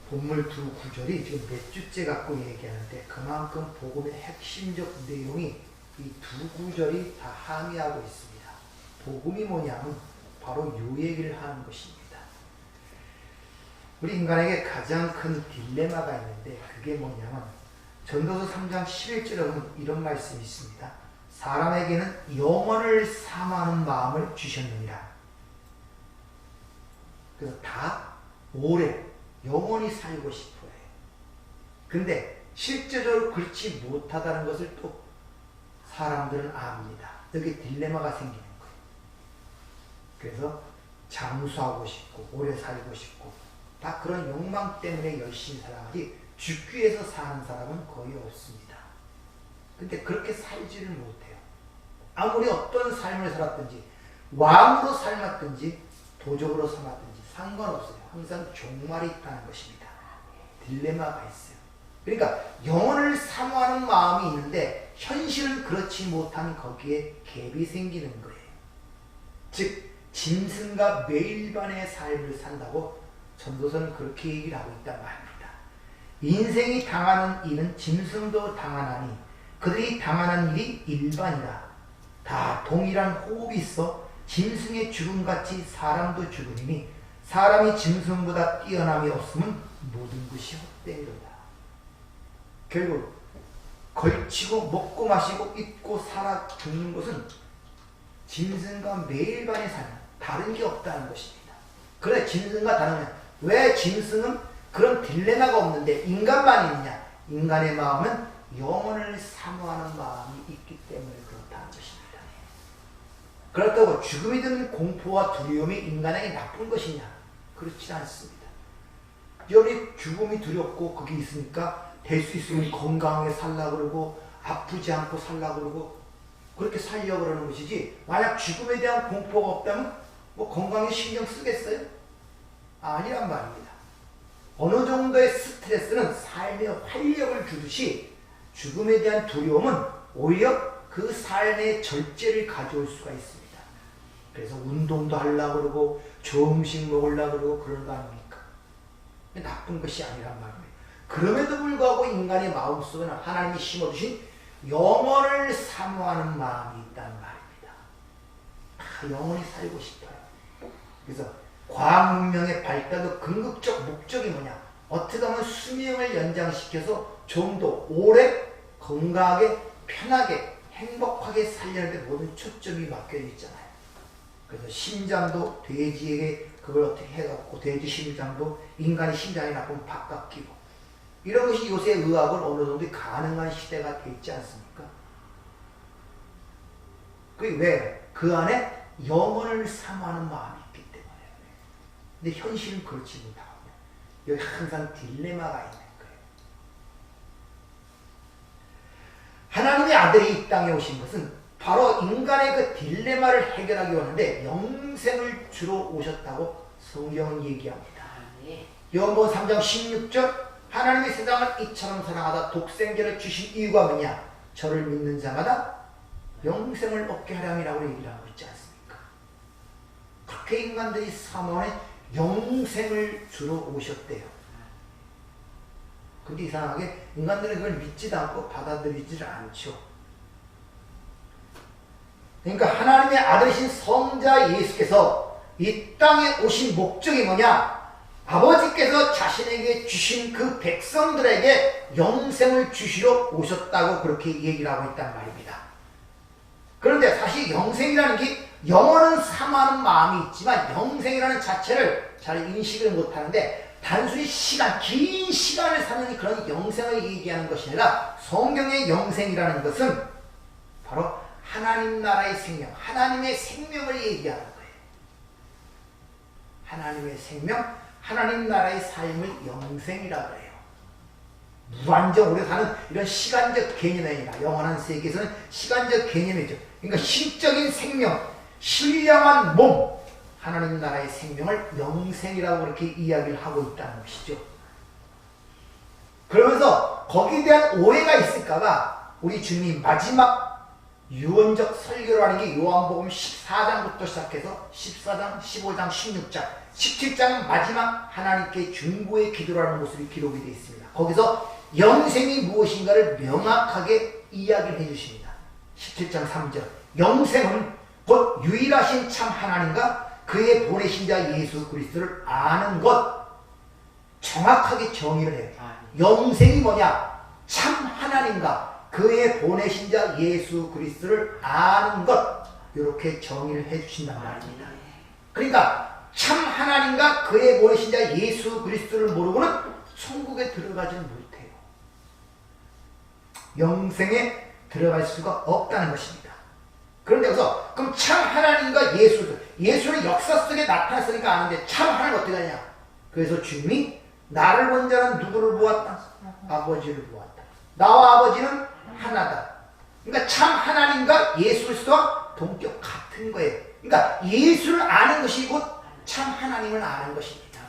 본물 두 구절이 지금 몇 주째 갖고 얘기하는데 그만큼 복음의 핵심적 내용이 이 두 구절이 다 함의하고 있습니다. 복음이 뭐냐면 바로 요 얘기를 하는 것입니다. 우리 인간에게 가장 큰 딜레마가 있는데 그게 뭐냐면 전도서 3장 11절에 보면 이런 말씀이 있습니다. 사람에게는 영원을 사모하는 마음을 주셨느니라. 그래서 다 오래 영원히 살고 싶어 해요. 근데 실제적으로 그렇지 못하다는 것을 또 사람들은 압니다. 여기 딜레마가 생기는 거예요. 그래서 장수하고 싶고 오래 살고 싶고 다 그런 욕망 때문에 열심히 살아가지 죽기 위해서 사는 사람은 거의 없습니다. 근데 그렇게 살지를 못해요. 아무리 어떤 삶을 살았든지 왕으로 삶았든지 도적으로 살았든지 상관없어요. 항상 종말이 있다는 것입니다. 딜레마가 있어요. 그러니까 영혼을 사모하는 마음이 있는데 현실은 그렇지 못한 거기에 갭이 생기는 거예요. 즉 짐승과 매일반의 삶을 산다고 전도서는 그렇게 얘기를 하고 있단 말입니다. 인생이 당하는 일은 짐승도 당하나니 그들이 당하는 일이 일반이다. 다 동일한 호흡이 있어 짐승의 죽음같이 사람도 죽으니 사람이 짐승보다 뛰어남이 없으면 모든 것이 헛되리로다. 결국 걸치고 먹고 마시고 입고 살아 죽는 것은 짐승과 매일반의 삶 다른 게 없다는 것입니다. 그래 짐승과 다르면 왜 짐승은 그런 딜레마가 없는데 인간만 있느냐? 인간의 마음은 영혼을 사모하는 마음이 있기 때문에 그렇다는 것입니다. 그렇다고 죽음이 드는 공포와 두려움이 인간에게 나쁜 것이냐? 그렇지 않습니다. 여러분이 죽음이 두렵고 거기 있으니까 될 수 있으면 건강하게 살려고 그러고 아프지 않고 살려고 그러고 그렇게 살려고 그러는 것이지 만약 죽음에 대한 공포가 없다면 뭐 건강에 신경 쓰겠어요? 아니란 말입니다. 어느 정도의 스트레스는 삶에 활력을 주듯이 죽음에 대한 두려움은 오히려 그 삶의 절제를 가져올 수가 있습니다. 그래서 운동도 하려고 그러고 좋은 음식 먹으려고 그러고 그런 거 아닙니까? 나쁜 것이 아니란 말입니다. 그럼에도 불구하고 인간의 마음속에는 하나님이 심어주신 영원을 사모하는 마음이 있다는 말입니다. 영원히 살고 싶어요. 그래서 과학 문명의 발달도 궁극적 목적이 뭐냐? 어떻게 하면 수명을 연장시켜서 좀 더 오래 건강하게 편하게 행복하게 살려는 데 모든 초점이 맡겨져 있잖아요. 그래서 심장도 돼지에게 그걸 어떻게 해갖고 돼지 심장도 인간의 심장이 나쁘면 바깥 끼고 이런 것이 요새 의학은 어느 정도 가능한 시대가 됐지 않습니까? 그게 왜? 그 안에 영혼을 사모하는 마음이 있기 때문에. 근데 현실은 그렇지 못하고 여기 항상 딜레마가 있는 거예요. 하나님의 아들이 이 땅에 오신 것은 바로 인간의 그 딜레마를 해결하기 원하는데 영생을 주러 오셨다고 성경은 얘기합니다. 요한복음 3장 16절 하나님의 세상을 이처럼 사랑하다 독생자를 주신 이유가 뭐냐? 저를 믿는 자마다 영생을 얻게 하려니라고 얘기를 하고 있지 않습니까? 그렇게 인간들이 사모하는 영생을 주러 오셨대요. 근데 이상하게 인간들은 그걸 믿지도 않고 받아들이지를 않죠. 그러니까 하나님의 아들이신 성자 예수께서 이 땅에 오신 목적이 뭐냐? 아버지께서 자신에게 주신 그 백성들에게 영생을 주시러 오셨다고 그렇게 얘기를 하고 있단 말입니다. 그런데 사실 영생이라는 게 영원은 사모하는 마음이 있지만 영생이라는 자체를 잘 인식을 못하는데 단순히 시간, 긴 시간을 사는 그런 영생을 얘기하는 것이 아니라 성경의 영생이라는 것은 바로 하나님 나라의 생명, 하나님의 생명을 얘기하는 거예요. 하나님의 생명, 하나님 나라의 삶을 영생이라고 해요. 무한정 오래 사는 이런 시간적 개념이 아니라 영원한 세계에서는 시간적 개념이죠. 그러니까 신적인 생명, 신령한 몸, 하나님 나라의 생명을 영생이라고 그렇게 이야기를 하고 있다는 것이죠. 그러면서 거기에 대한 오해가 있을까봐 우리 주님이 마지막 유언적 설교라는 게 요한복음 14장부터 시작해서 14장, 15장, 16장, 17장 마지막 하나님께 중보의 기도라는 모습이 기록이 되어 있습니다. 거기서 영생이 무엇인가를 명확하게 이야기를 해주십니다. 17장 3절 영생은 곧 유일하신 참 하나님과 그의 보내신 자 예수 그리스도를 아는 것, 정확하게 정의를 해요. 영생이 뭐냐? 참 하나님과 그의 보내신 자 예수 그리스도를 아는 것, 이렇게 정의를 해주신단 말입니다. 그러니까 참 하나님과 그의 보내신 자 예수 그리스도를 모르고는 천국에 들어가지는 못해요. 영생에 들어갈 수가 없다는 것입니다. 그런데 여기서 그럼 참 하나님과 예수는 역사 속에 나타났으니까 아는데 참 하나님 어떻게 하냐? 그래서 주님이 나를 본 자는 누구를 보았다? 아버지를 보았다. 나와 아버지는 하나다. 그러니까 참 하나님과 예수 그리스도와 동격 같은 거예요. 그러니까 예수를 아는 것이 곧 참 하나님을 아는 것입니다.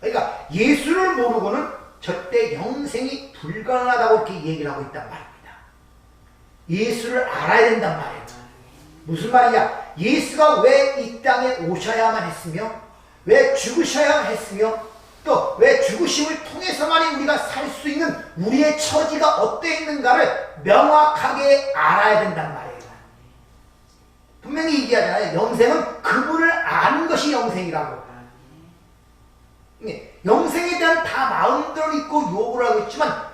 그러니까 예수를 모르고는 절대 영생이 불가능하다고 이렇게 얘기를 하고 있단 말입니다. 예수를 알아야 된단 말이에요. 무슨 말이냐? 예수가 왜 이 땅에 오셔야만 했으며, 왜 죽으셔야만 했으며, 또 왜 죽으심을 통해서만이 우리가 살 수 있는 우리의 처지가 어떠해 있는가를 명확하게 알아야 된단 말이에요. 분명히 얘기하잖아요. 영생은 그분을 아는 것이 영생이라고. 영생에 대한 다 마음대로 있고 요구를 하고 있지만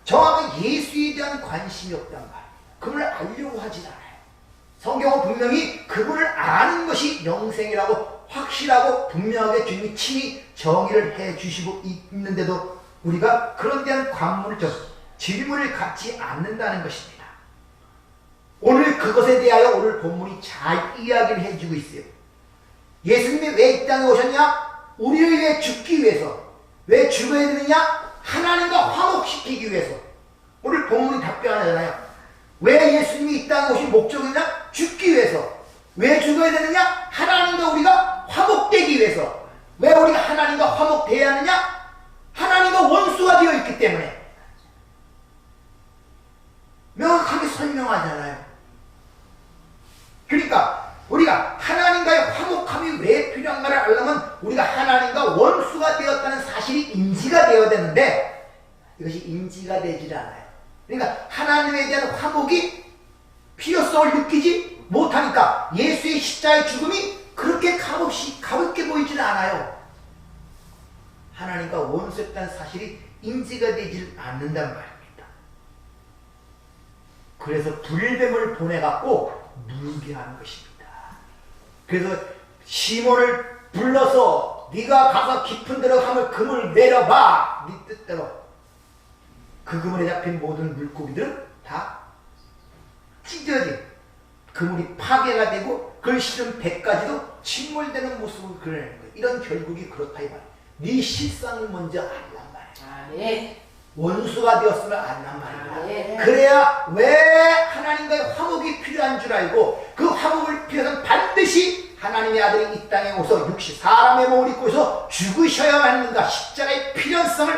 정확하게 예수에 대한 관심이 없단 말이에요. 그분을 알려고 하진 않아요. 성경은 분명히 그분을 아는 것이 영생이라고 확실하고 분명하게 주님이 친히 정의를 해주시고 있는데도 우리가 그런 대한 질문을 갖지 않는다는 것입니다. 오늘 그것에 대하여 오늘 본문이 잘 이야기를 해주고 있어요. 예수님이 왜 이 땅에 오셨냐? 우리를 위해 죽기 위해서. 왜 죽어야 되느냐? 하나님과 화목시키기 위해서. 오늘 본문이 답변하잖아요. 왜 예수님이 이 땅에 오신 목적이냐? 죽기 위해서. 왜 죽어야 되느냐? 하나님과 우리가 화목되기 위해서. 왜 우리가 하나님과 화목되어야 하느냐? 하나님과 원수가 되어 있기 때문에. 명확하게 설명하잖아요. 그러니까 우리가 하나님과의 화목함이 왜 필요한가를 알려면 우리가 하나님과 원수가 되었다는 사실이 인지가 되어야 되는데 이것이 인지가 되질 않아요. 그러니까 하나님에 대한 화목이 필요성을 느끼지 못하니까 예수의 십자가의 죽음이 그렇게 가볍게 보이지는 않아요. 하나님과 원수였다는 사실이 인지가 되질 않는단 말입니다. 그래서 불뱀을 보내갖고 물게 하는 것입니다. 그래서 시몬을 불러서 네가 가서 깊은 데로 금을 내려봐. 네 뜻대로. 그 그물에 잡힌 모든 물고기들은 다 찢어진 그물이 파괴가 되고 그걸 실은 배까지도 침몰되는 모습을 그려내는 거예요. 이런 결국이 그렇다 이 말이에요. 네 실상을 먼저 알란 말이에요. 원수가 되었으면 안단 말입니다. 그래야 왜 하나님과의 화목이 필요한 줄 알고 그 화목을 필요한 반드시 하나님의 아들이 이 땅에 오서 사람의 몸을 입고 오서 죽으셔야만 하는가 십자가의 필요성을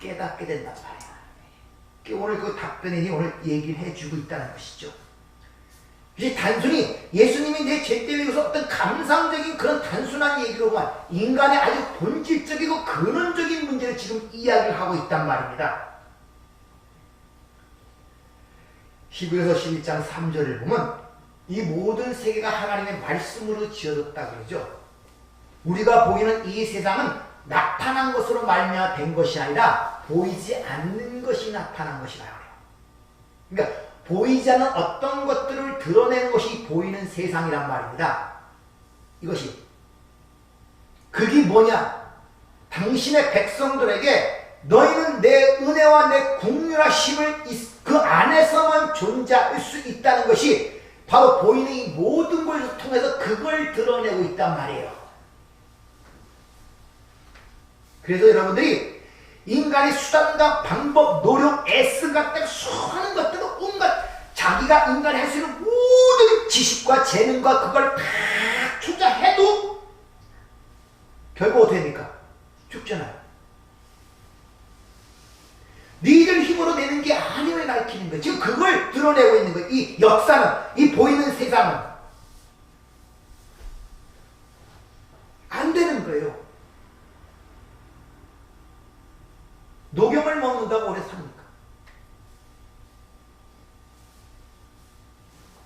깨닫게 된단 말이에요. 오늘 그 답변이 오늘 얘기를 해주고 있다는 것이죠. 이제 단순히 예수님이 내 죄 때문에 위해서 어떤 감상적인 그런 단순한 얘기로만 인간의 아주 본질적이고 근원적인 문제를 지금 이야기를 하고 있단 말입니다. 히브리서 11장 3절을 보면 이 모든 세계가 하나님의 말씀으로 지어졌다 그러죠. 우리가 보이는 이 세상은 나타난 것으로 말미암아 된 것이 아니라 보이지 않는 것이 나타난 것이라 그래요. 그러니까 보이지 않는 어떤 것들을 드러내는 것이 보이는 세상이란 말입니다. 이것이 그게 뭐냐? 당신의 백성들에게 너희는 내 은혜와 내 국률하심을 그 안에서만 존재할 수 있다는 것이 바로 보이는 이 모든 것을 통해서 그걸 드러내고 있단 말이에요. 그래서 여러분들이 인간의 수단과 방법, 노력, 애쓰 같은 수많은 것들을 온갖 자기가 인간이 할 수 있는 모든 지식과 재능과 그걸 다 투자해도 결국 어떻게 됩니까? 죽잖아요. 너희들 힘으로 내는 게 아니오니 가리키는 거예요. 지금 그걸 드러내고 있는 거예요. 이 역사는, 이 보이는 세상은 안 되는 거예요. 녹용을 먹는다고 오래 삽니까?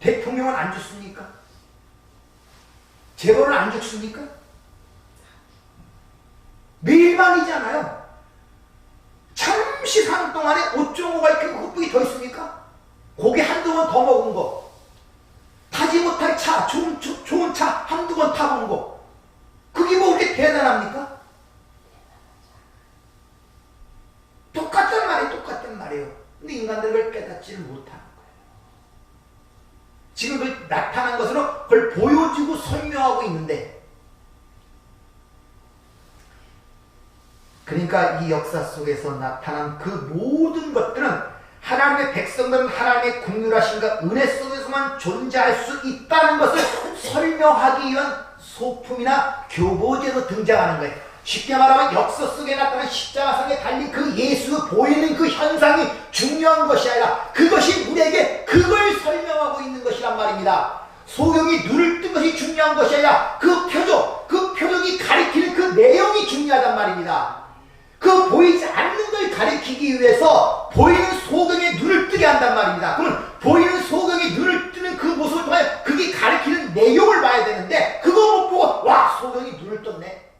대통령은 안 죽습니까? 재벌은 안 죽습니까? 밀망이잖아요. 잠시 산 동안에 5.5가 이렇게 흑북이 더 있습니까? 고기 한두 번 더 먹은 거, 타지 못할 차, 좋은 차 한두 번 타본 거, 그게 뭐 그렇게 대단합니까? 똑같단 말이에요. 근데 인간들은 그걸 깨닫지를 못하는 거예요. 지금 그 나타난 것으로 그걸 보여주고 설명하고 있는데, 그러니까 이 역사 속에서 나타난 그 모든 것들은 하나님의 백성들은 하나님의 긍휼하심과 은혜 속에서만 존재할 수 있다는 것을 설명하기 위한 소품이나 교보제로 등장하는 거예요. 쉽게 말하면 역사 속에 나타난 십자가상에 달린 그 예수 보이는 그 현상이 중요한 것이 아니라 그것이 우리에게 그걸 설명하고 있는 것이란 말입니다. 소경이 눈을 뜬 것이 중요한 것이 아니라 그 표적이 가리키는 그 내용이 중요하단 말입니다. 그 보이지 않는 걸 가리키기 위해서 보이는 소경의 눈을 뜨게 한단 말입니다. 그러면 보이는 소경이 눈을 뜨는 그 모습을 통해 그게 가리키는 내용을 봐야 되는데 그거 못 보고 와 소경이 눈을 떴네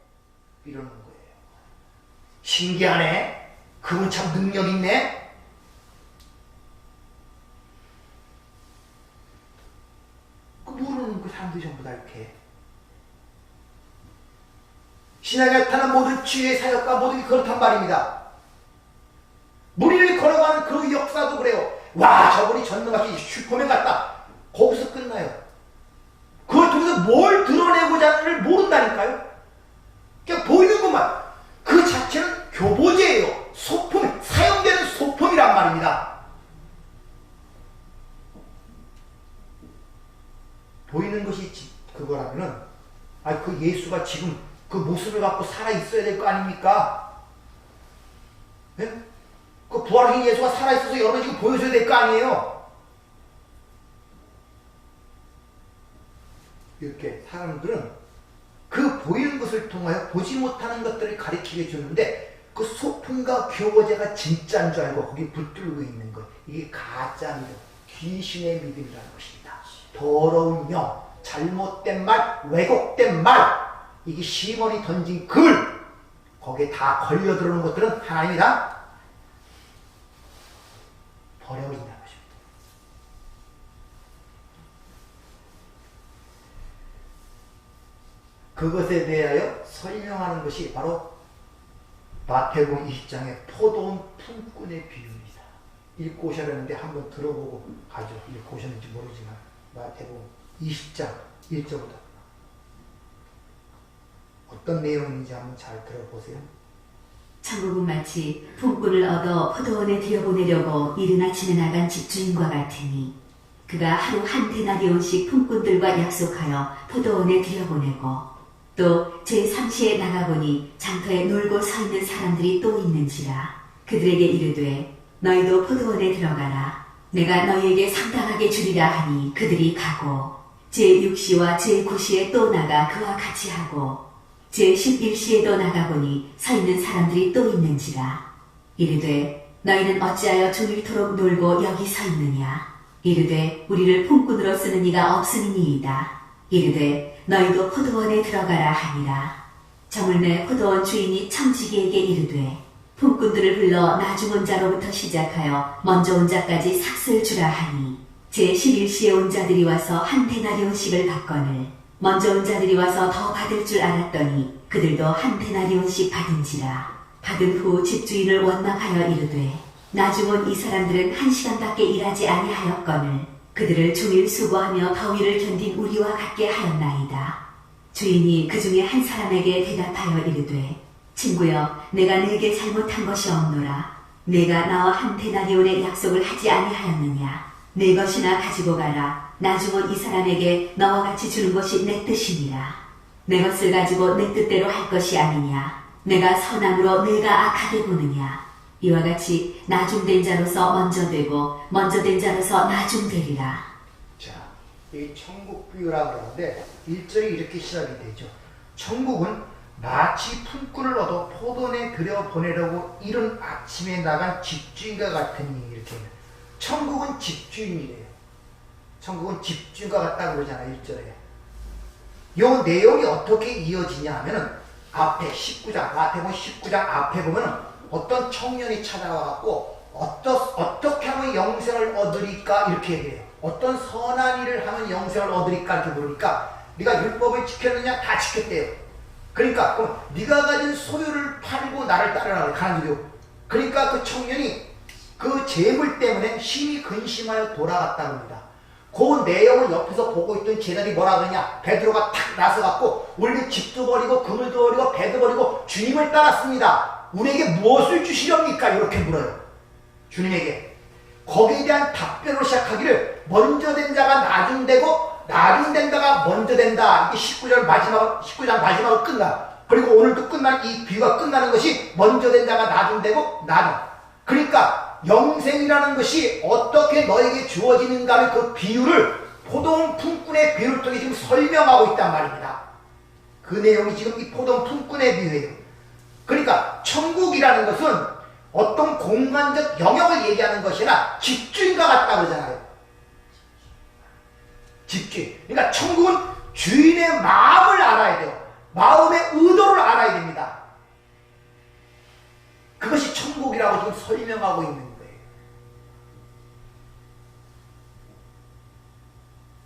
이러는 거예요. 신기하네. 그분 참 능력 있네. 그 모르는 그 사람들이 전부 다 이렇게 신약에 나타난 모든 치유의 사역과 모든 게 그렇단 말입니다. 무리를 걸어가는 그 역사도 그래요. 와 저분이 전능하시 슈퍼맨 같다. 거기서 끝나요. 그걸 통해서 뭘 드러내고자 하는지를 모른다니까요. 그냥 보이는 것만. 그 자체는 교보제예요. 소품, 사용되는 소품이란 말입니다. 보이는 것이 그거라면은 그 예수가 지금 그 모습을 갖고 살아있어야 될 거 아닙니까? 네? 그 부활하신 예수가 살아있어서 여러분 지금 보여줘야 될 거 아니에요? 이렇게 사람들은 그 보이는 것을 통하여 보지 못하는 것들을 가리키게 주는데 그 소품과 교보제가 진짜인 줄 알고 거기 붙들고 있는 것, 이게 가짜 믿음, 귀신의 믿음이라는 것입니다. 더러운 영, 잘못된 말, 왜곡된 말, 이게 시몬이 던진 글, 거기에 다 걸려 들어오는 것들은 하나님이 다 버려버린다는 것입니다. 그것에 대하여 설명하는 것이 바로 마태복음 20장의 포도원 품꾼의 비유입니다. 읽고 오셨는데 한번 들어보고 가죠. 읽고 오셨는지 모르지만 마태복음 20장 1절부터 어떤 내용인지 한번 잘 들어보세요. 천국은 마치 품꾼을 얻어 포도원에 들여보내려고 이른 아침에 나간 집주인과 같으니 그가 하루 한 데나리온씩 품꾼들과 약속하여 포도원에 들여보내고 또 제3시에 나가보니 장터에 놀고 서 있는 사람들이 또 있는지라 그들에게 이르되 너희도 포도원에 들어가라. 내가 너희에게 상당하게 주리라 하니 그들이 가고 제6시와 제9시에 또 나가 그와 같이 하고 제11시에도 나가보니 서 있는 사람들이 또 있는지라. 이르되 너희는 어찌하여 종일토록 놀고 여기 서 있느냐. 이르되 우리를 품꾼으로 쓰는 이가 없음이니이다. 이르되 너희도 포도원에 들어가라 하니라. 저물매 포도원 주인이 청지기에게 이르되 품꾼들을 불러 나중 온 자로부터 시작하여 먼저 온 자까지 삭슬 주라 하니 제11시에 온 자들이 와서 한 데나리온씩을 받거늘 먼저 온 자들이 와서 더 받을 줄 알았더니 그들도 한 데나리온씩 받은지라. 받은 후 집주인을 원망하여 이르되 나중 온 이 사람들은 1시간밖에 일하지 아니하였거늘 그들을 종일 수고하며 더위를 견딘 우리와 같게 하였나이다. 주인이 그 중에 한 사람에게 대답하여 이르되 친구여 내가 네게 잘못한 것이 없노라. 내가 나와 한 데나리온의 약속을 하지 아니하였느냐. 네 것이나 가지고 가라. 나중 온 이 사람에게 너와 같이 주는 것이 내 뜻이니라. 내 것을 가지고 내 뜻대로 할 것이 아니냐. 내가 선함으로 네가 악하게 보느냐. 이와 같이 나중된 자로서 먼저 되고 먼저 된 자로서 나중되리라. 자, 이 천국 비유라고 하는데 1절이 이렇게 시작이 되죠. 천국은 마치 품꾼을 얻어 포도원에 들여보내려고 이른 아침에 나간 집주인과 같으니 이렇게. 천국은 집주인이래요. 천국은 집주인과 같다고 그러잖아요. 1절에. 이 내용이 어떻게 이어지냐 하면은 앞에 19장, 마태복음 19장 앞에 보면은 어떤 청년이 찾아와갖고 어떻게 하면 영생을 얻으리까 이렇게 얘기해요. 어떤 선한 일을 하면 영생을 얻으리까 이렇게 물으니까 네가 율법을 지켰느냐? 다 지켰대요. 그러니까 그럼 네가 가진 소유를 팔고 나를 따르라. 가난주교. 그러니까 그 청년이 그 재물 때문에 심히 근심하여 돌아갔다고 합니다. 그 내용을 옆에서 보고 있던 제자들이 뭐라 그러냐? 베드로가 탁 나서갖고 우리는 집도 버리고 그물도 버리고 배도 버리고 주님을 따랐습니다. 우리에게 무엇을 주시렵니까? 이렇게 물어요. 주님에게. 거기에 대한 답변으로 시작하기를 먼저 된 자가 나중되고 나중된 자가 먼저 된다. 이게 19장 마지막으로 끝나. 그리고 오늘도 끝난 이 비유가 끝나는 것이 먼저 된 자가 나중되고 나중. 그러니까 영생이라는 것이 어떻게 너에게 주어지는가를 그 비유를 포도원 품꾼의 비유를 통해 지금 설명하고 있단 말입니다. 그 내용이 지금 이 포도원 품꾼의 비유예요. 그러니까 천국이라는 것은 어떤 공간적 영역을 얘기하는 것이 아니라 집주인과 같다 그러잖아요. 집주인. 그러니까 천국은 주인의 마음을 알아야 돼요. 마음의 의도를 알아야 됩니다. 그것이 천국이라고 지금 설명하고 있는 거예요.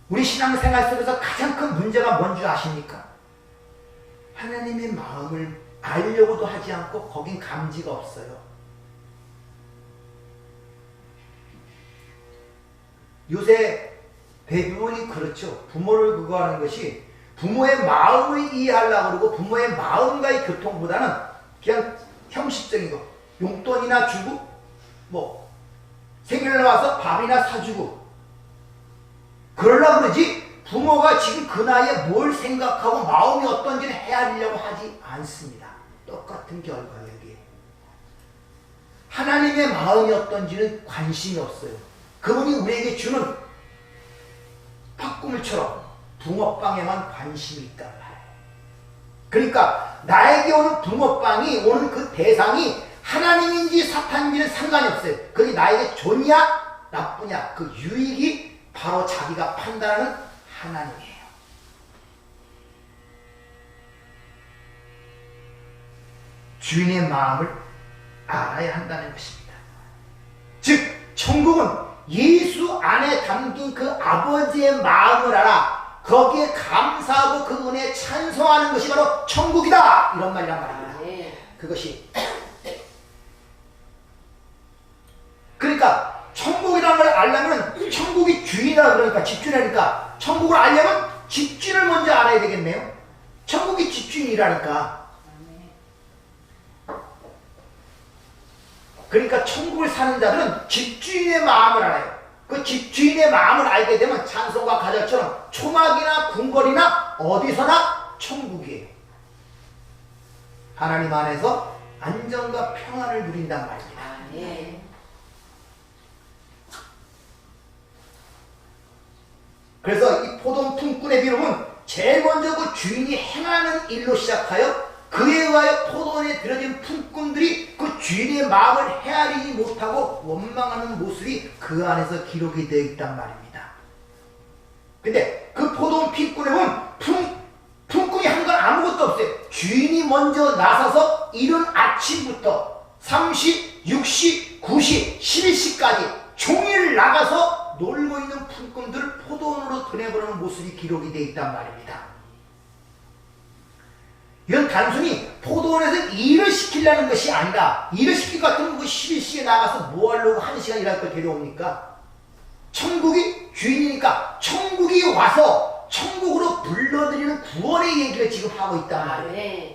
우리 신앙생활 속에서 가장 큰 문제가 뭔지 아십니까? 하나님의 마음을 알려고도 하지 않고 거긴 감지가 없어요. 요새 대부분이 그렇죠. 부모를 그거 하는 것이 부모의 마음을 이해하려고 그러고 부모의 마음과의 교통보다는 그냥 형식적인 거. 용돈이나 주고 뭐 생일날 와서 밥이나 사주고 그러려고 그러지 부모가 지금 그 나이에 뭘 생각하고 마음이 어떤지를 헤아리려고 하지 않습니다. 똑같은 결과예요. 여기에. 하나님의 마음이 어떤지는 관심이 없어요. 그분이 우리에게 주는 팥구물처럼 붕어빵에만 관심이 있단 말이에요. 그러니까 나에게 오는 붕어빵이 오는 그 대상이 하나님인지 사탄인지는 상관이 없어요. 그게 나에게 좋냐 나쁘냐 그 유익이 바로 자기가 판단하는 하나님이에요. 주인의 마음을 알아야 한다는 것입니다. 즉 천국은 예수 안에 담긴 그 아버지의 마음을 알아 거기에 감사하고 그 은혜에 찬송하는 것이 바로 천국이다 이런 말이란 말입니다. 그것이 그러니까 천국이라는 걸 알려면 천국이 주인이라 그러니까 집주인이니까 천국을 알려면 집주인을 먼저 알아야 되겠네요. 천국이 집주인이라니까. 그러니까 천국을 사는 자들은 집주인의 마음을 알아요. 그 집주인의 마음을 알게 되면 찬송과 가절처럼 초막이나 궁궐이나 어디서나 천국이에요. 하나님 안에서 안정과 평안을 누린단 말입니다. 그래서 이 포도원 품꾼의 비유는 제일 먼저 그 주인이 행하는 일로 시작하여 그에 의하여 포도원에 들여진 품꾼들이 그 주인의 마음을 헤아리지 못하고 원망하는 모습이 그 안에서 기록이 되어 있단 말입니다. 근데 그 포도원 품꾼에 보면 품꾼이 한 건 아무것도 없어요. 주인이 먼저 나서서 이른 아침부터 3시, 6시, 9시, 11시까지 종일 나가서 놀고 있는 품꾼들을 포도원으로 보내보내는 모습이 기록이 되어 있단 말입니다. 이건 단순히 포도원에서 일을 시키려는 것이 아니라 일을 시킬 것 같으면 그 11시에 나가서 뭐 하려고 1시간 일할 걸 데려옵니까? 천국이 주인이니까 천국이 와서 천국으로 불러들이는 구원의 얘기를 지금 하고 있단 말이에요.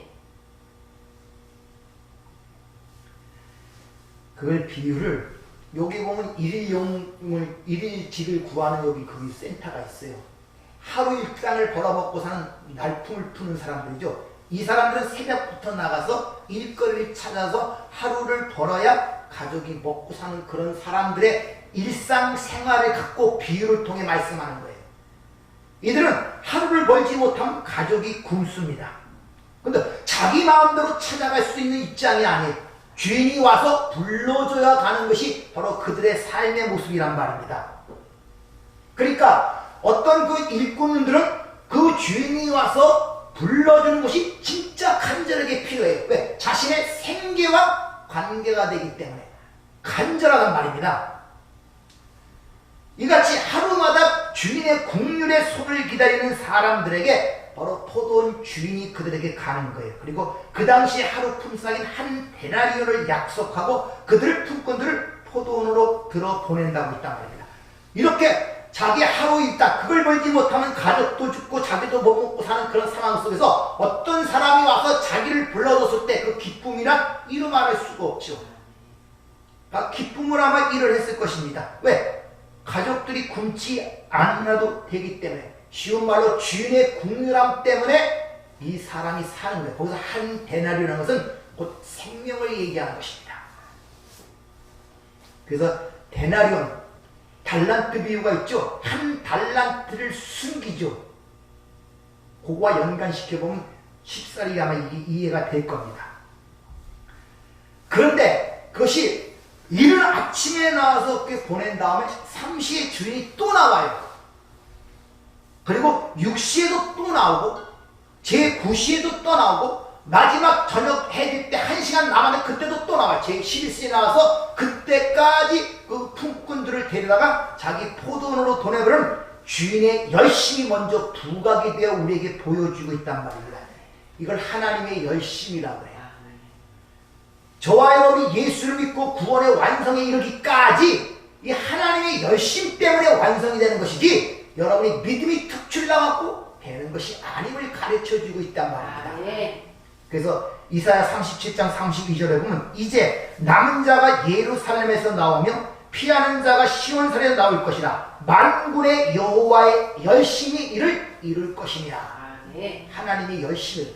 그걸 비유를 여기 보면 일일직을 구하는 여기 그 센터가 있어요. 하루 일당을 벌어먹고 사는 날품을 푸는 사람들이죠. 이 사람들은 새벽부터 나가서 일거리를 찾아서 하루를 벌어야 가족이 먹고 사는 그런 사람들의 일상생활을 갖고 비유를 통해 말씀하는 거예요. 이들은 하루를 벌지 못하면 가족이 굶습니다. 근데 자기 마음대로 찾아갈 수 있는 입장이 아니에요. 주인이 와서 불러줘야 가는 것이 바로 그들의 삶의 모습이란 말입니다. 그러니까 어떤 그 일꾼들은 그 주인이 와서 불러주는 것이 진짜 간절하게 필요해요. 왜? 자신의 생계와 관계가 되기 때문에 간절하단 말입니다. 이같이 하루마다 주인의 국률의 손을 기다리는 사람들에게 바로 포도원 주인이 그들에게 가는 거예요. 그리고 그 당시 하루 품삯인 한 데나리온을 약속하고 그들 품꾼들을 포도원으로 들어 보낸다고 있단 말입니다. 이렇게 자기 하루 있다 그걸 벌지 못하면 가족도 죽고 자기도 못 먹고 사는 그런 상황 속에서 어떤 사람이 와서 자기를 불러줬을 때 그 기쁨이란 이루 말할 수가 없죠. 기쁨을 아마 일을 했을 것입니다. 왜? 가족들이 굶지 않아도 되기 때문에, 쉬운 말로 주인의 국률함 때문에 이 사람이 사는 거예요. 거기서 한 데나리온이라는 것은 곧 생명을 얘기하는 것입니다. 그래서 데나리온, 달란트 비유가 있죠. 한 달란트를 숨기죠. 그거와 연관시켜보면 쉽사리 아마 이해가 될 겁니다. 그런데 그것이 이른 아침에 나와서 보낸 다음에 3시에 주인이 또 나와요. 그리고 6시에도 또 나오고 제9시에도 또 나오고 마지막 저녁 해질 때 1시간 남았는데 그때도 또 나와요. 제11시에 나와서 그때까지 그 품꾼들을 데려다가 자기 포도원으로 보내버린 주인의 열심이 먼저 부각이 되어 우리에게 보여주고 있단 말입니다. 이걸 하나님의 열심이라고 해요. 저와 여러분이 예수를 믿고 구원의 완성에 이르기까지 이 하나님의 열심 때문에 완성이 되는 것이지 여러분이 믿음이 툭 출나갖고 되는 것이 아님을 가르쳐주고 있단 말입니다. 그래서 이사야 37장 32절에 보면 이제 남은 자가 예루살렘에서 나오며 피하는 자가 시온산에서 나올 것이라 만군의 여호와의 열심히 이를 이룰 것이니라. 하나님의 열심을,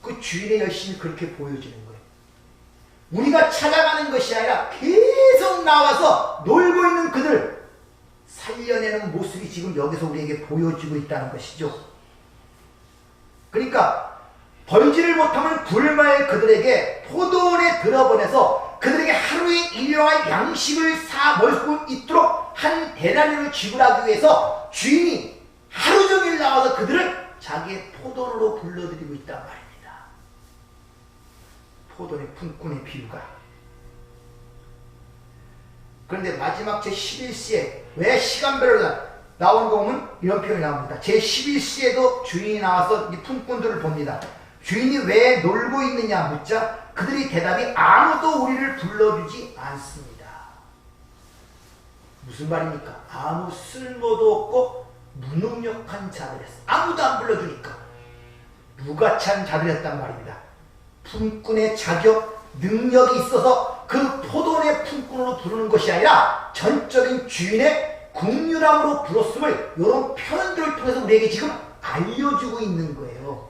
그 주인의 열심이 그렇게 보여지는 거예요. 우리가 찾아가는 것이 아니라 계속 나와서 놀고 있는 그들 살려내는 모습이 지금 여기서 우리에게 보여지고 있다는 것이죠. 그러니까 벌지를 못하면 굶을 그들에게 포도원에 들어보내서 그들에게 하루의 일용할 양식을 사 먹을 수 있도록 한 데나리온을 지불하기 위해서 주인이 하루 종일 나와서 그들을 자기의 포도원으로 불러들이고 있단 말입니다. 포도원의 품꾼의 비유가. 그런데 마지막 제11시에 왜 시간별로 나오는 거 보면 이런 표현이 나옵니다. 제11시에도 주인이 나와서 이 품꾼들을 봅니다. 주인이 왜 놀고 있느냐 묻자 그들이 대답이 아무도 우리를 불러주지 않습니다. 무슨 말입니까? 아무 쓸모도 없고 무능력한 자들이었어. 아무도 안 불러주니까 무가치한 자들이었단 말입니다. 품꾼의 자격, 능력이 있어서 그 포도원의 품꾼으로 부르는 것이 아니라 전적인 주인의 국률함으로 불렀음을 이런 표현들을 통해서 우리에게 지금 알려주고 있는 거예요.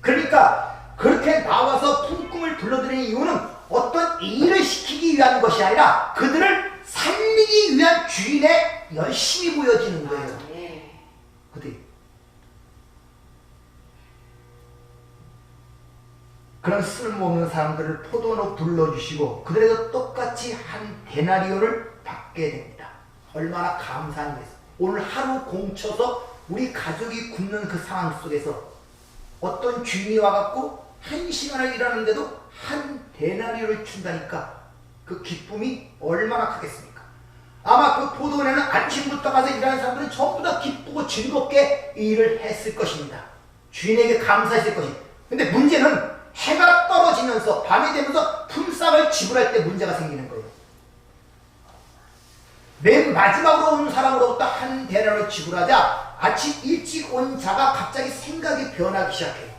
그러니까 그렇게 나와서 품꾼을 불러들이는 이유는 어떤 일을 시키기 위한 것이 아니라 그들을 살리기 위한 주인의 열심이 보여지는 거예요. 그들이 그런 쓸모없는 사람들을 포도원으로 불러주시고 그들에도 똑같이 한 데나리온을 받게 됩니다. 얼마나 감사한 거예요. 오늘 하루 공쳐서 우리 가족이 굶는 그 상황 속에서 어떤 주인이 와갖고 1시간을 일하는데도 한 데나리온을 준다니까 그 기쁨이 얼마나 크겠습니까? 아마 그 포도원에는 아침부터 가서 일하는 사람들은 전부 다 기쁘고 즐겁게 일을 했을 것입니다. 주인에게 감사했을 것입니다. 근데 문제는 해가 떨어지면서 밤이 되면서 품삯을 지불할 때 문제가 생기는 거예요. 맨 마지막으로 온 사람으로부터 한 데나리온을 지불하자 아침 일찍 온 자가 갑자기 생각이 변하기 시작해요.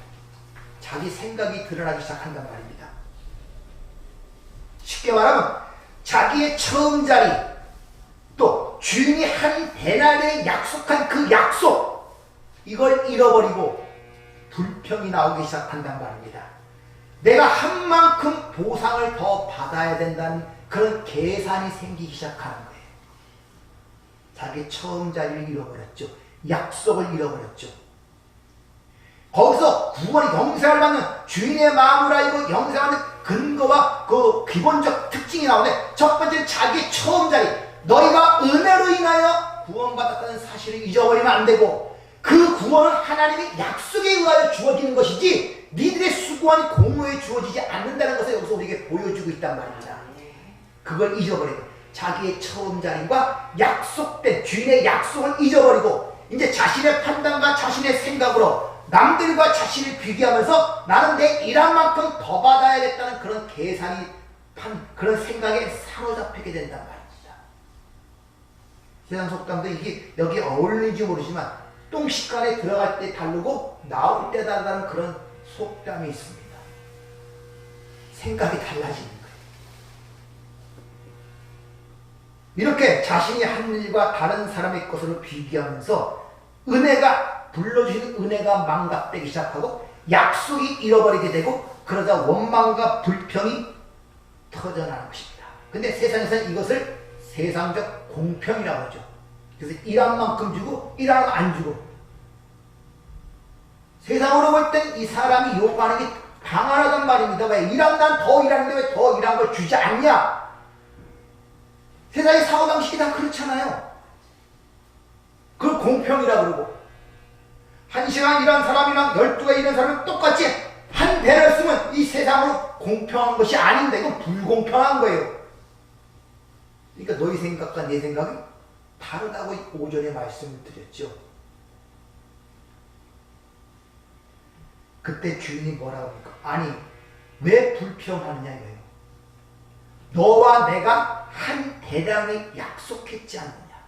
자기 생각이 드러나기 시작한단 말입니다. 쉽게 말하면 자기의 처음 자리, 또 주인이 한 데나리온에 약속한 그 약속, 이걸 잃어버리고 불평이 나오기 시작한단 말입니다. 내가 한 만큼 보상을 더 받아야 된다는 그런 계산이 생기기 시작하는 거예요. 자기 처음 자리를 잃어버렸죠. 약속을 잃어버렸죠. 거기서 구원이 영생을 받는 주인의 마음을 알고 영생하는 근거와 그 기본적 특징이 나오는데, 첫 번째는 자기 처음 자리, 너희가 은혜로 인하여 구원받았다는 사실을 잊어버리면 안 되고, 그 구원은 하나님의 약속에 의하여 주어지는 것이지 니들의 수고한 공로에 주어지지 않는다는 것을 여기서 우리에게 보여주고 있단 말입니다. 그걸 잊어버리고 자기의 처음 자리과 약속된 주인의 약속을 잊어버리고 이제 자신의 판단과 자신의 생각으로 남들과 자신을 비교하면서 나는 내 일한 만큼 더 받아야겠다는 그런 계산이 그런 생각에 사로잡히게 된단 말입니다. 세상 속담도 이게 여기 어울리는지 모르지만 똥식간에 들어갈 때 다르고 나올 때 다르다는 그런 속담이 있습니다. 생각이 달라지는 거예요. 이렇게 자신이 한 일과 다른 사람의 것으로 비교하면서 은혜가 불러주신 은혜가 망각되기 시작하고 약속이 잃어버리게 되고 그러다 원망과 불평이 터져나는 것입니다. 근데 세상에서는 이것을 세상적 공평이라고 하죠. 그래서 일한 만큼 주고 일하면 안 주고, 세상으로 볼 땐 이 사람이 요구하는 게 방한하단 말입니다. 왜 일하면 난 더 일하는데 왜 더 일한 걸 주지 않냐? 세상의 사고방식이 다 그렇잖아요. 그걸 공평이라고 그러고, 1시간 일한 사람이랑 12개 일한 사람은 똑같이 한 배를 쓰면 이 세상으로 공평한 것이 아닌데 이건 불공평한 거예요. 그러니까 너희 생각과 내 생각이 다르다고 오전에 말씀을 드렸죠. 그때 주인이 뭐라고 합니까? 아니 왜 불평하느냐 이거예요. 너와 내가 한 대량을 약속했지 않느냐.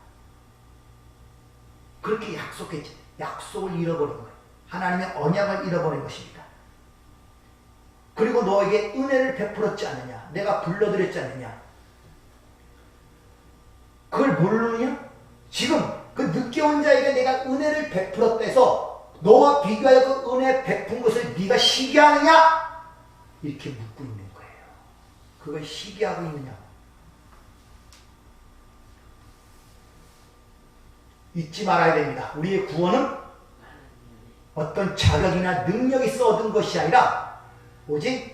그렇게 약속했지. 약속을 잃어버린 거예요. 하나님의 언약을 잃어버린 것입니다. 그리고 너에게 은혜를 베풀었지 않느냐. 내가 불러드렸지 않느냐. 그걸 모르느냐? 지금 그 늦게 온 자에게 내가 은혜를 베풀었다 해서 너와 비교하여 그 은혜 베푼 것을 네가 시기하느냐? 이렇게 묻고 있는 거예요. 그걸 시기하고 있느냐? 잊지 말아야 됩니다. 우리의 구원은 어떤 자격이나 능력이 있어 얻은 것이 아니라 오직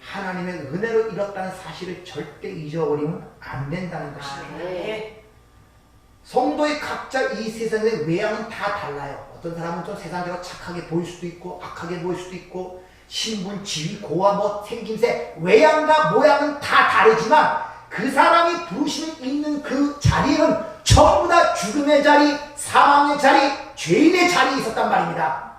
하나님의 은혜로 이뤘다는 사실을 절대 잊어버리면 안 된다는 것입니다. 성도의 각자 이 세상의 외양은 다 달라요. 어떤 사람은 좀 세상적으로 착하게 보일 수도 있고 악하게 보일 수도 있고 신분, 지위, 고와 뭐 생김새, 외양과 모양은 다 다르지만 그 사람이 부르심이 있는 그 자리는 전부 다 죽음의 자리, 사망의 자리, 죄인의 자리에 있었단 말입니다.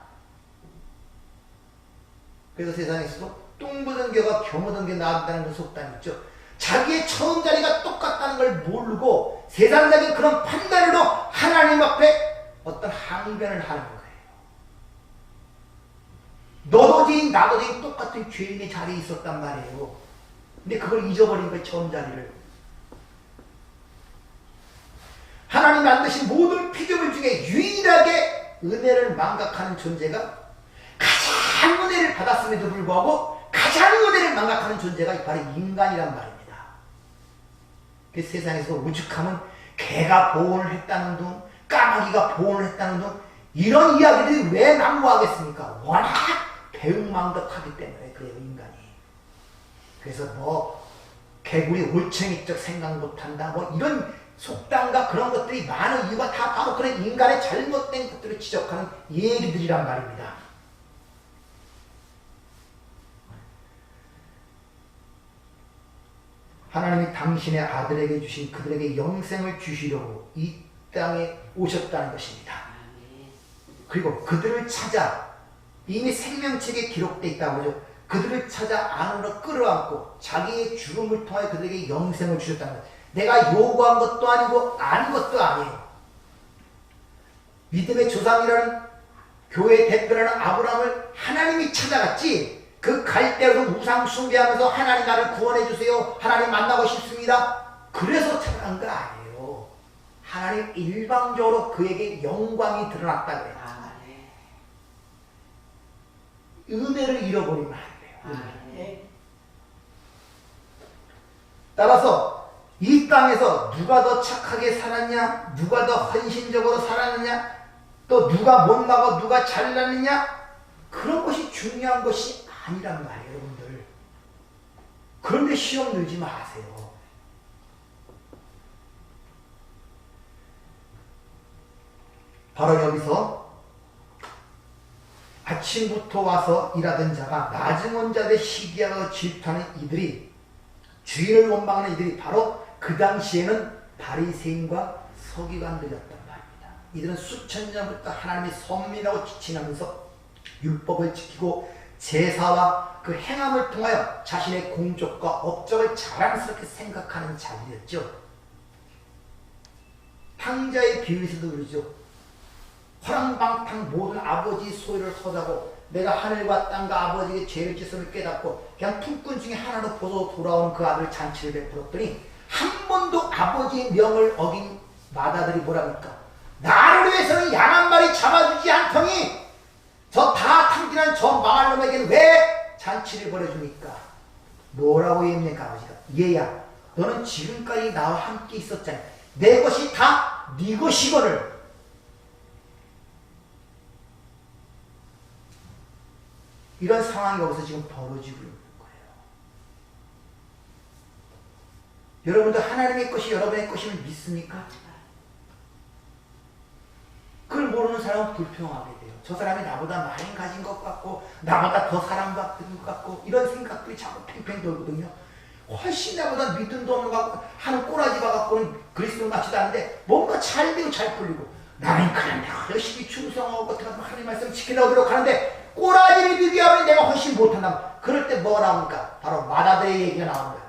그래서 세상에서도 똥 묻은 개가 겨 묻은 게 나았다는 그 속담이 있죠. 자기의 처음 자리가 똑같다는 걸 모르고 세상적인 그런 판단으로 하나님 앞에 어떤 항변을 하는 거예요. 너도 죄인 나도 죄인 똑같은 죄인의 자리에 있었단 말이에요. 근데 그걸 잊어버린 거예요. 처음 자리를. 하나님 만드신 모든 피조물 중에 유일하게 은혜를 망각하는 존재가, 가장 은혜를 받았음에도 불구하고 가장 은혜를 망각하는 존재가 바로 인간이란 말입니다. 그 세상에서 오죽하면 개가 보온을 했다는 둥, 까마귀가 보온을 했다는 둥, 이런 이야기들이 왜 난무하겠습니까? 워낙 배은망덕하기 때문에 그래요, 인간이. 그래서 뭐 개구리 올챙이적 생각 못한다, 뭐 이런 속담과 그런 것들이 많은 이유가 다 바로 그런 인간의 잘못된 것들을 지적하는 얘기들이란 말입니다. 하나님이 당신의 아들에게 주신 그들에게 영생을 주시려고 이 땅에 오셨다는 것입니다. 그리고 그들을 찾아, 이미 생명책에 기록되어 있다고 하죠. 그들을 찾아 안으로 끌어안고 자기의 죽음을 통하여 그들에게 영생을 주셨다는 것. 내가 요구한 것도 아니고 아닌 것도 아니에요. 믿음의 조상이라는 교회의 대표라는 아브라함을 하나님이 찾아갔지, 그 갈대로 우상 숭배하면서 하나님 나를 구원해 주세요, 하나님 만나고 싶습니다, 그래서 찾아간 거 아니에요. 하나님 일방적으로 그에게 영광이 드러났다 그래요. 은혜를 잃어버리면 안 돼요. 따라서 이 땅에서 누가 더 착하게 살았냐, 누가 더 헌신적으로 살았느냐, 또 누가 못나고 누가 잘났느냐, 그런 것이 중요한 것이 아니란 말이에요, 여러분들. 그런데 시험 들지 마세요. 바로 여기서 아침부터 와서 일하던 자가 나중은 자들 시기하고 질투하는 이들이, 주의를 원망하는 이들이 바로 그 당시에는 바리새인과 서기관들이었단 말입니다. 이들은 수천 년부터 하나님의 선민하고 지칭하면서 율법을 지키고 제사와 그 행함을 통하여 자신의 공적과 업적을 자랑스럽게 생각하는 자들이었죠. 탕자의 비유에서도 그러죠. 허랑방탕 모든 아버지 소유를 허자고 내가 하늘과 땅과 아버지의 죄를 짓음을 깨닫고 그냥 품꾼 중에 하나로 벗어 돌아온 그 아들 잔치를 베풀었더니 한 번도 아버지의 명을 어긴 마다들이 뭐랍니까? 나를 위해서는 양 한 마리 잡아주지 않더니 저 다 탕진한 저 망할 놈에게는 왜 잔치를 벌여주니까? 뭐라고 얘기합니까? 아버지가 얘야, 너는 지금까지 나와 함께 있었잖아. 내 것이 다 네 것이거늘. 이런 상황이 여기서 지금 벌어지고 있는 거예요. 여러분도 하나님의 것이 여러분의 것임을 믿습니까? 그걸 모르는 사람은 불평하게 돼요. 저 사람이 나보다 많이 가진 것 같고 나보다 더 사랑받는 것 같고 이런 생각들이 자꾸 팽팽 돌거든요. 훨씬 나보다 믿음도 없는 것 같고 하는 꼬라지 봐갖고는 그리스도 같지도 않은데 뭔가 잘 되고 잘 풀리고 나는 그냥 내가 열심히 충성하고 어떻게 하면 하나님 말씀 지키려고 노력하는데 꼬라지를 비교하면 내가 훨씬 못한다. 그럴 때 뭐 나옵니까? 바로 마다들의 얘기가 나오는 거야.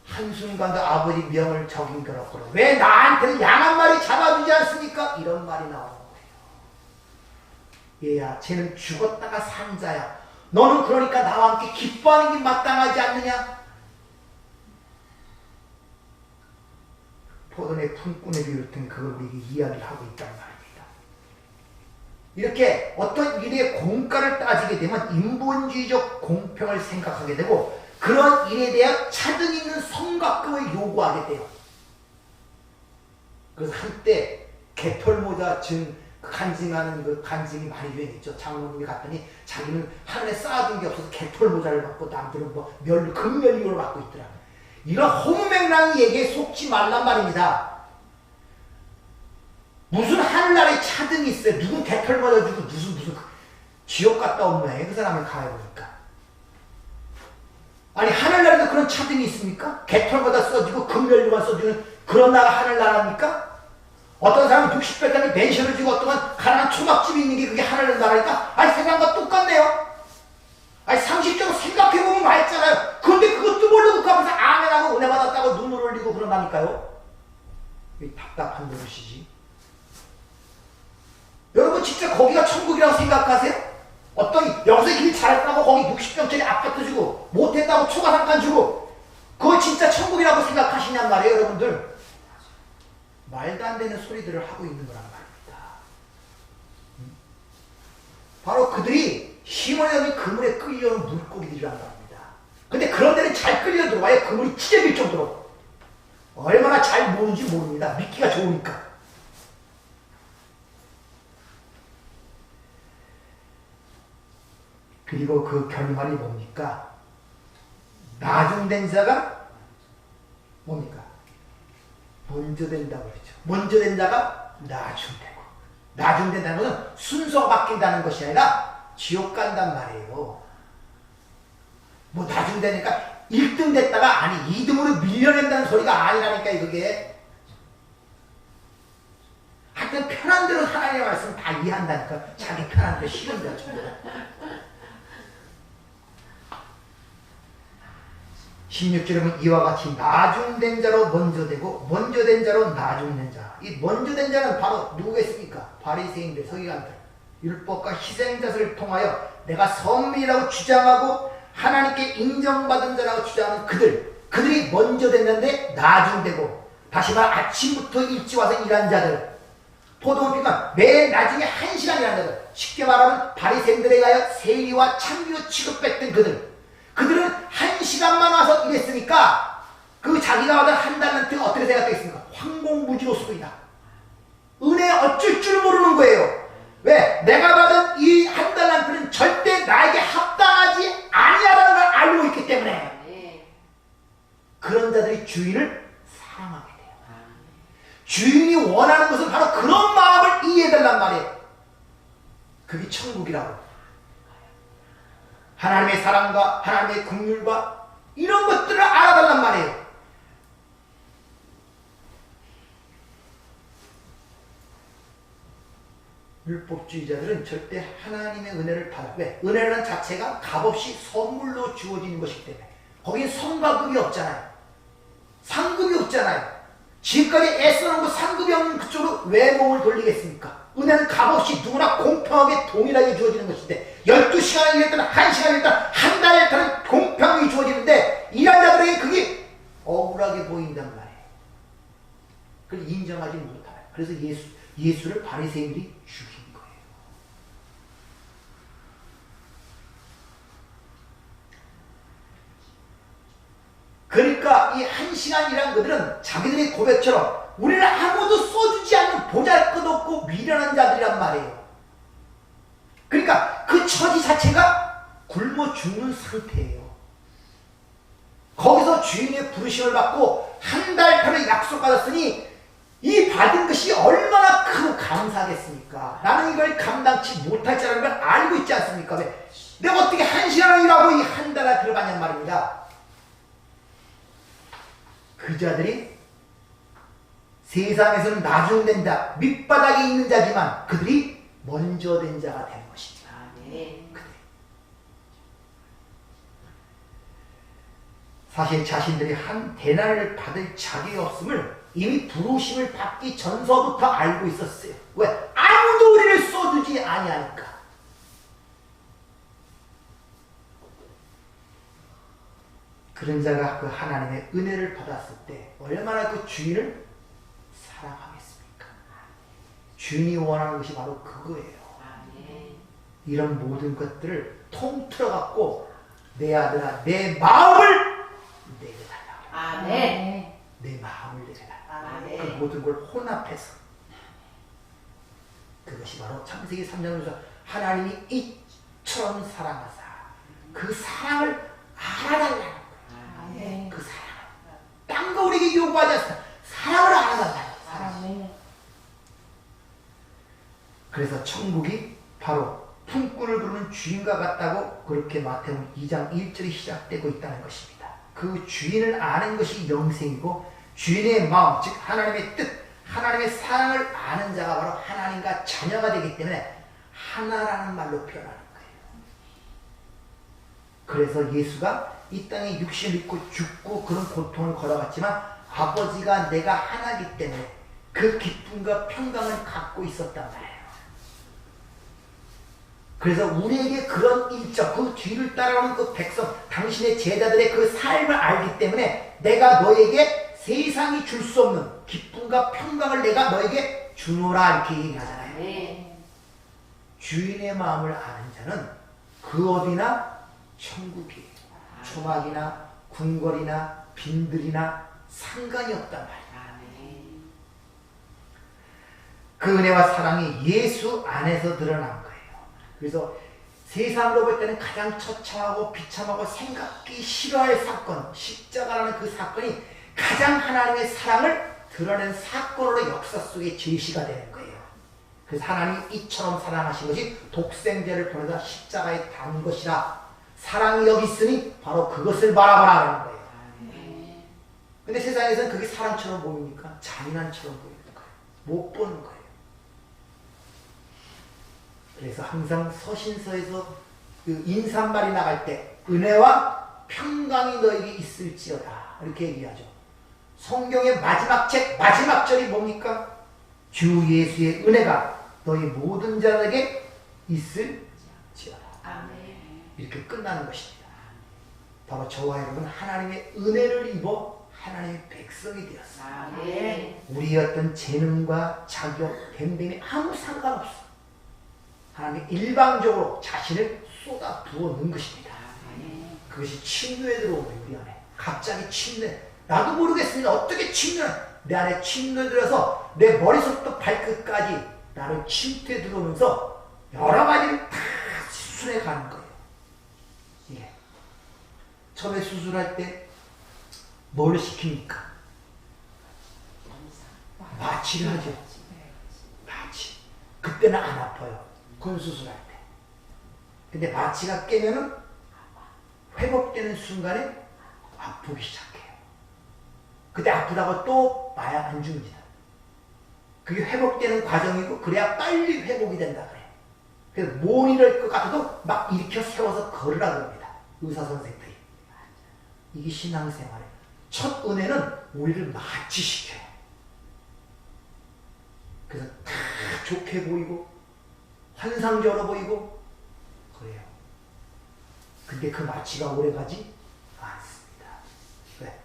한순간도 아버지 명을 적인 것 없고 왜 나한테는 양 한 마리 잡아주지 않습니까? 이런 말이 나오는 거예요. 얘야, 쟤는 죽었다가 산 자야. 너는 그러니까 나와 함께 기뻐하는 게 마땅하지 않느냐? 포도의 품꾼의 비유를 통해 그걸 우리에게 이야기를 하고 있단 말입니다. 이렇게 어떤 일의 공가를 따지게 되면 인본주의적 공평을 생각하게 되고 그런 일에 대한 차등 있는 성과급을 요구하게 돼요. 그래서 한때 개털모자 간증하는 그 간증이 많이 유행했죠. 장모님이 갔더니 자기는 하늘에 쌓아둔 게 없어서 개털모자를 받고 남들은 뭐 금면류를 받고 있더라. 이런 호무맹랑한 얘기에 속지 말란 말입니다. 무슨 하늘나라에 차등이 있어요. 누군 개털모자 주고 무슨 지옥 갔다 온 모양이에요. 그 사람을 가해보니까. 아니 하늘나라에도 그런 차등이 있습니까? 개털보다 써주고 금면류만 써주는 그런 나라 하늘나라입니까? 어떤 사람은 60배짜리 벤션을 주고 어떤 건 가난한 초밥집이 있는 게 그게 하늘나라니까? 아니 생각과 똑같네요. 아니 상식적으로 생각해보면 말했잖아요. 그런데 그것도 모르고 가면서 아멘하고 은혜 받았다고 눈물 흘리고 그런다니까요. 이 답답한 노릇이지. 여러분 진짜 거기가 천국이라고 생각하세요? 어떤 여기서 일 잘했다고 거기 60평짜리 아파트 주고 못했다고 초과상간 주고 그거 진짜 천국이라고 생각하시냔 말이에요. 여러분들 말도 안 되는 소리들을 하고 있는 거란 말입니다. 바로 그들이 시몬의 그물에 끌려오는 물고기들이란 말입니다. 근데 그런 데는 잘 끌려 들어와요. 그물이 찢어질 정도로. 얼마나 잘 모르는지 모릅니다. 믿기가 좋으니까. 그리고 그 결말이 뭡니까? 나중된 자가 뭡니까? 먼저 된다고 그러죠. 먼저 된 자가 나중되고, 나중된다는 것은 순서가 바뀐다는 것이 아니라 지옥 간단 말이에요. 뭐 나중되니까 1등 됐다가 아니 2등으로 밀려낸다는 소리가 아니라니까 그게. 하여튼 편한 대로 하나님의 말씀 다 이해한다니까. 자기 편한 대로 싫은 대로 전부 다. 16절에 보면 이와 같이 나중된 자로 먼저 되고 먼저 된 자로 나중된 자. 이 먼저 된 자는 바로 누구겠습니까? 바리새인들, 서기관들. 율법과 희생자를 통하여 내가 선민이라고 주장하고 하나님께 인정받은 자라고 주장하는 그들이 먼저 됐는데 나중되고, 다시 말해 아침부터 일찍 와서 일한 자들, 포도원 피가 매일 나중에 1시간 일한 자들, 쉽게 말하면 바리새인들에 가여 세리와 창기로 취급했던 그들, 나가서 일했으니까 그 자기가 받은 한 달란트가 어떻게 생각되겠습니까? 황공무지로소이다. 은혜 어쩔 줄 모르는 거예요. 왜? 내가 받은 이 한 달란트는 절대 나에게 합당하지 아니하다는 걸 알고 있기 때문에 그런 자들이 주인을 사랑하게 돼요. 주인이 원하는 것은 바로 그런 마음을 이해해달란 말이에요. 그게 천국이라고. 하나님의 사랑과 하나님의 긍휼과 이런 것들을 알아달란 말이에요. 율법주의자들은 절대 하나님의 은혜를 받아. 왜? 은혜라는 자체가 값없이 선물로 주어지는 것이기 때문에. 거긴 성과급이 없잖아요. 상급이 없잖아요. 지금까지 애써놓은 거 상급이 없는 그쪽으로 왜 몸을 돌리겠습니까? 은혜는 값없이 누구나 공평하게 동일하게 주어지는 것인데 12시간을 일했든 1시간을 일했든 한 달에 일했든 공평하게 주어지는데 일한 자들에게 그게 억울하게 보인단 말이에요. 그걸 인정하지 못하요. 그래서 예수를 바리새인들이 죽인 거예요. 그러니까 이 1시간 일한 그들은 자기들의 고백처럼 우리를 아무도 써주지 않는 보잘것없고 미련한 자들이란 말이에요. 그러니까 그 처지 자체가 굶어 죽는 상태예요. 거기서 주인의 부르심을 받고 한 달 편을 약속받았으니 이 받은 것이 얼마나 크고 감사하겠습니까? 나는 이걸 감당치 못할 자라는 걸 알고 있지 않습니까? 왜? 내가 어떻게 1시간을 일하고 이 한 달을 들어가냔 말입니다. 그 자들이 세상에서는 나중된 자, 밑바닥에 있는 자지만 그들이 먼저 된 자가 된 것입니다. 사실 자신들이 한 대나리를 받을 자격이 없음을 이미 부르심을 받기 전서부터 알고 있었어요. 왜? 아무도 우리를 써주지 아니하니까. 그런 자가 그 하나님의 은혜를 받았을 때 얼마나 그 주인을 사랑하겠습니까? 주인이 원하는 것이 바로 그거예요. 이런 모든 것들을 통틀어 갖고 내 아들아 내 마음을 내게 달라고. 내 마음을 내게 달라고. 그 모든 걸 혼합해서 그것이 바로 창세기 3장에서 하나님이 이처럼 사랑하사 그 사랑을 알아달라는 거예요. 그 사랑을 딴 거 우리에게 요구하지 않습니다. 사랑을 알아달라는 거예요. 그래서 천국이 바로 품꾼을 부르는 주인과 같다고 그렇게 마태복음 2장 1절이 시작되고 있다는 것입니다. 그 주인을 아는 것이 영생이고 주인의 마음, 즉 하나님의 뜻, 하나님의 사랑을 아는 자가 바로 하나님과 자녀가 되기 때문에 하나라는 말로 표현하는 거예요. 그래서 예수가 이 땅에 육신을 입고 죽고 그런 고통을 걸어갔지만 아버지가 내가 하나이기 때문에 그 기쁨과 평강을 갖고 있었단 말이에요. 그래서 우리에게 그런 일정, 그 뒤를 따라오는 그 백성, 당신의 제자들의 그 삶을 알기 때문에 내가 너에게 세상이 줄 수 없는 기쁨과 평강을 내가 너에게 주노라 이렇게 얘기하잖아요. 주인의 마음을 아는 자는 그 어디나 천국이에요. 초막이나 궁궐이나 빈들이나 상관이 없단 말이에요. 그 은혜와 사랑이 예수 안에서 드러난 거예요. 그래서 세상으로 볼 때는 가장 처참하고 비참하고 생각기 싫어할 사건, 십자가라는 그 사건이 가장 하나님의 사랑을 드러낸 사건으로 역사 속에 제시가 되는 거예요. 그래서 하나님이 이처럼 사랑하신 것이 독생자를 보내서 십자가에 단 것이라 사랑이 여기 있으니 바로 그것을 바라보라는 거예요. 근데 세상에서는 그게 사랑처럼 보입니까? 잔인한처럼 보이는 거예요. 못 보는 거예요. 그래서 항상 서신서에서 그 인사말이 나갈 때 은혜와 평강이 너에게 있을지어다 이렇게 얘기하죠. 성경의 마지막 책 마지막 절이 뭡니까? 주 예수의 은혜가 너희 모든 자에게 있을지어다. 이렇게 끝나는 것입니다. 바로 저와 여러분 하나님의 은혜를 입어 하나님의 백성이 되었습니다. 우리의 어떤 재능과 자격, 됨됨이 아무 상관없어. 하나님이 일방적으로 자신을 쏟아 부어 넣은 것입니다. 그것이 친교에 들어오면 우리 안에 갑자기 침대, 나도 모르겠습니다. 어떻게 내 안에 침대들어서 내 머리속부터 발끝까지 나를 침투에 들어오면서 여러 가지를 다 수술해 가는 거예요. 이게 처음에 수술할 때 뭘 시킵니까? 마취를 하죠. 마취. 그때는 안 아파요. 군 수술할 때. 근데 마취가 깨면은 회복되는 순간에 아프기 시작해요. 그때 아프다고 또 마약 안 줍니다. 그게 회복되는 과정이고 그래야 빨리 회복이 된다 그래요. 그래서 못 일어날 것 같아도 막 일으켜 세워서 걸으라 그럽니다. 의사 선생들이. 이게 신앙생활이에요. 첫 은혜는 우리를 마취시켜요. 그래서 다 좋게 보이고 환상적으로 보이고 그래요. 근데 그 마취가 오래가지 않습니다. 왜?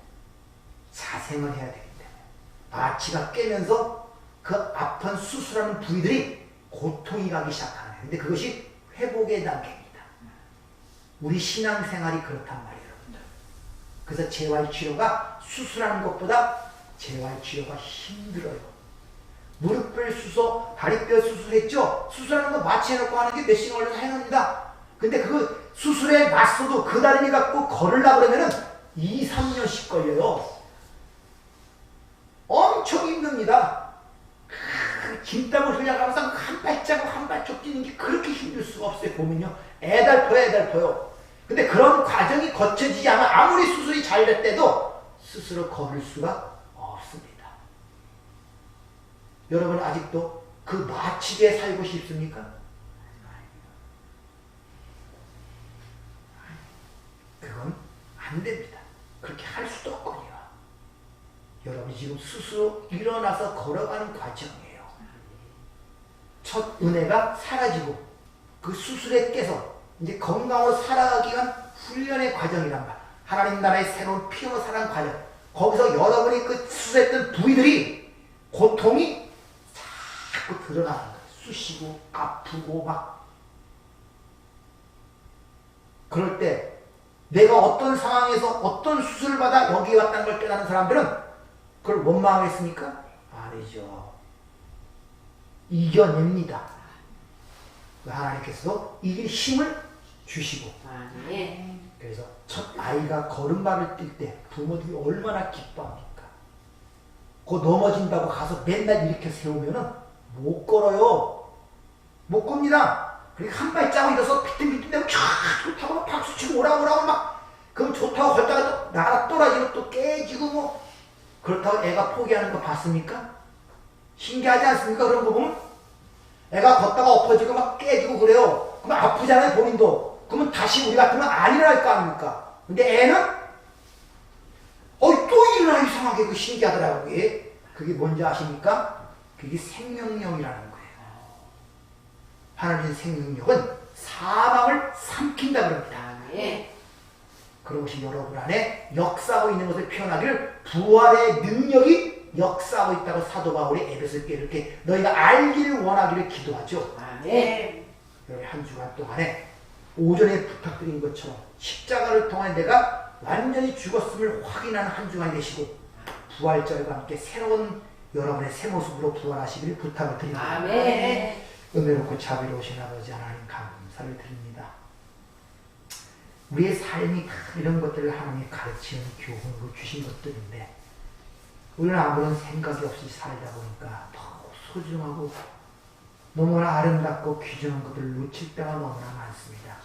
사생을 해야 되기 때문에. 마취가 깨면서 그 아픈 수술하는 부위들이 고통이 가기 시작하는 거예요. 근데 그것이 회복의 단계입니다. 우리 신앙생활이 그렇단 말이에요, 여러분들. 그래서 재활치료가 수술하는 것보다 재활치료가 힘들어요. 무릎을 수소, 다리뼈 수술했죠? 수술하는 거 마취해놓고 하는 게 몇 시간 걸려서 해놓습니다. 근데 그 수술에 맞서도 그 다리를 갖고 걸으려고 그러면은 2, 3년씩 걸려요. 엄청 힘듭니다. 김땀을 흘려가면서 한 발자국 한 발짝 뛰는 게 그렇게 힘들 수가 없어요. 보면요. 애달퍼요. 근데 그런 과정이 거쳐지지 않아 아무리 수술이 잘 됐대도 스스로 걸을 수가 없습니다. 여러분 아직도 그 마취제에 살고 싶습니까? 그건 안 됩니다. 그렇게 할 수도 없거든요. 여러분이 지금 스스로 일어나서 걸어가는 과정이에요. 첫 은혜가 사라지고 그 수술에 깨서 이제 건강으로 살아가기 위한 훈련의 과정이란 말. 하나님 나라의 새로운 피어 살아가는 과정. 거기서 여러분이 그 수술했던 부위들이 고통이 자꾸 드러나는 거예요. 쑤시고 아프고 막. 그럴 때 내가 어떤 상황에서 어떤 수술을 받아 여기 왔다는 걸 깨닫는 사람들은 그걸 원망하겠습니까? 아니죠. 이겨냅니다. 하나님께서 이길 힘을 주시고. 그래서 첫 아이가 걸음마를 뛸 때 부모들이 얼마나 기뻐합니까? 그 넘어진다고 가서 맨날 이렇게 세우면은 못 걸어요. 못 겁니다. 그러니까 한 발자국 일어서 비틀비틀대고 좋다고 막 박수치고 오라고 막 그럼 좋다고 걷다가 또 나가 떨어지고 또 깨지고 뭐 그렇다고 애가 포기하는 거 봤습니까? 신기하지 않습니까? 그런 거 보면 애가 걷다가 엎어지고 막 깨지고 그래요. 그러면 아프잖아요, 본인도. 그러면 다시 우리 같으면 안 일어날 거 아닙니까? 근데 애는 또 일어나 이상하게 그 신기하더라고요. 그게 뭔지 아십니까? 그게 생명력이라는 거예요. 하나님의 생명력은 사망을 삼킨다 그럽니다. 그것이 여러분 안에 역사하고 있는 것을 표현하기를 부활의 능력이 역사하고 있다고 사도 바울이 에베소서에 이렇게 너희가 알기를 원하기를 기도하죠. 여러분 한 주간 동안에 오전에 부탁드린 것처럼 십자가를 통해 내가 완전히 죽었음을 확인하는 한 주간이 되시고 부활절과 함께 새로운 여러분의 새 모습으로 부활하시기를 부탁을 드립니다. 은혜롭고 자비로우신 아버지 하나님 감사를 드립니다. 우리의 삶이 다 이런 것들을 하나님이 가르치는 교훈으로 주신 것들인데 우리는 아무런 생각이 없이 살다 보니까 더 소중하고 너무나 아름답고 귀중한 것들을 놓칠 때가 너무나 많습니다.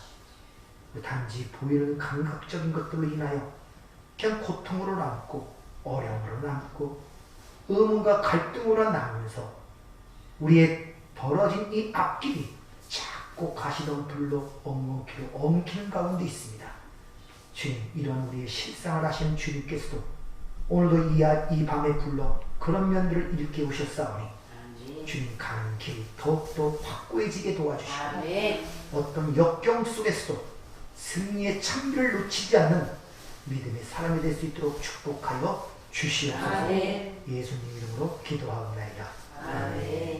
단지 보이는 감각적인 것들로 인하여 그냥 고통으로 남고 어려움으로 남고 의문과 갈등으로 남으면서 우리의 벌어진 이 앞길이 자꾸 가시덤불로 엉엉키로 엉키는 가운데 있습니다. 주님, 이런 우리의 실상을 하시는 주님께서도 오늘도 이 밤에 불러 그런 면들을 일깨우셨사오니 주님 가는 길이 더욱더 확고해지게 도와주시고 어떤 역경 속에서도 승리의 참비를 놓치지 않는 믿음의 사람이 될 수 있도록 축복하여 주시옵소서. 예수님 이름으로 기도하옵나이다. 아멘.